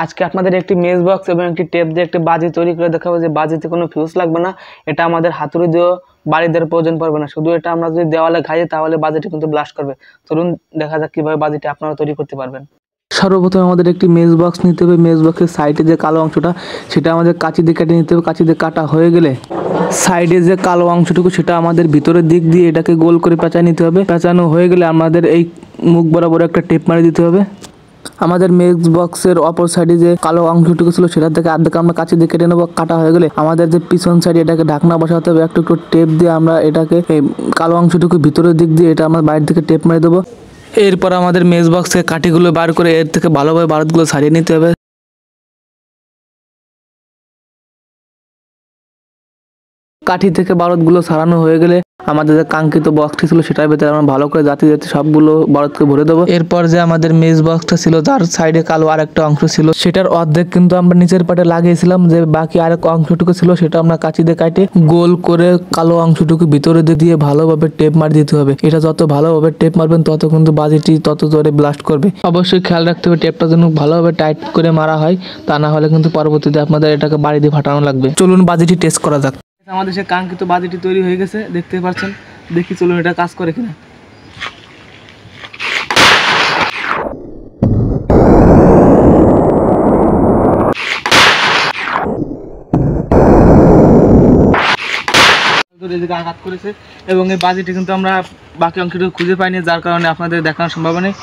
আজকে আপনাদের একটি মেজ বক্স এবং একটি টেপ দিয়ে একটি বাজি তৈরি করে দেখাবো যে বাজিতে কোনো ফিউজ লাগবে না। এটা আমাদের হাতুড়ি দিয়েও বাড়ি দেওয়ার প্রয়োজন পড়বে না, শুধু এটা আমরা যদি দেওয়ালে ঘাই তাহলে বাজিটি কিন্তু ব্লাস্ট করবে। চলুন দেখা যাক কিভাবে বাজিটি আপনারা তৈরি করতে পারবেন। সর্বপ্রথম আমাদের একটি মেজ বক্স নিতে হবে। মেজ বক্সের সাইডে যে কালো অংশটা সেটা আমাদের কাঁচি দিয়ে কেটে নিতে হবে। কাঁচি দিয়ে কাটা হয়ে গেলে সাইডে যে কালো অংশটুকু সেটা আমাদের ভিতরের দিক দিয়ে এটাকে গোল করে পেঁচায় নিতে হবে। পেঁচানো হয়ে গেলে আমাদের এই মুখ বরাবর একটা টেপ মারি দিতে হবে। আমাদের মেজ বক্সের অপর সাইডে যে কালো অংশটুকু ছিল সেটা থেকে আর্ধেক আমরা কাঁচি দিয়ে কেটে নেবো। কাটা হয়ে গেলে আমাদের যে পিছন সাইডে এটাকে ঢাকনা বসাতে হবে। একটু একটু টেপ দিয়ে আমরা এটাকে কালো অংশটুকু ভিতরের দিক দিয়ে এটা আমরা বাইরে থেকে টেপ মেরে দেবো। এরপর আমাদের মেজ বক্সে কাঠিগুলো বার করে এর থেকে ভালোভাবে বারুদগুলো ছাড়িয়ে নিতে হবে। কাঠি থেকে বারুদগুলো ছাড়ানো হয়ে গেলে আমাদের যে কাঙ্ক্ষিত বক্সটি ছিল সেটার ভেতরে আমরা ভালো করে জাতি সবগুলো বারুদকে ভরে দেবো। এরপর যে আমাদের মেজ বক্সটা ছিল তার সাইডে কালো আরেকটা অংশ ছিল, সেটার অর্ধেক কিন্তু আমরা নিচের পাটে লাগিয়েছিলাম। যে বাকি আরেক অংশটুকু ছিল সেটা আমরা কাঁচি দিয়ে কাটে গোল করে কালো অংশটুকু ভিতরে দিয়ে ভালোভাবে টেপ মার দিতে হবে। এটা যত ভালোভাবে টেপ মারবেন তত কিন্তু বাজিটি তত জোরে ব্লাস্ট করবে। অবশ্যই খেয়াল রাখতে হবে টেপটা যেন ভালোভাবে টাইট করে মারা হয়, তা না হলে কিন্তু পরবর্তীতে আপনাদের এটাকে বাড়ি দিয়ে ফাটানো লাগবে। চলুন বাজিটি টেস্ট করা যাক। আমাদের সে কাঙ্ক্ষিত বাজিটি তৈরি হয়ে গেছে, দেখতে পাচ্ছেন। দেখি চলুন এটা কাজ করে কিনা। আঘাত করেছে এবং এই বাজিটি কিন্তু আমরা বাকি অংশটুকু খুঁজে পাইনি, যার কারণে আপনাদের দেখানো সম্ভব নেই।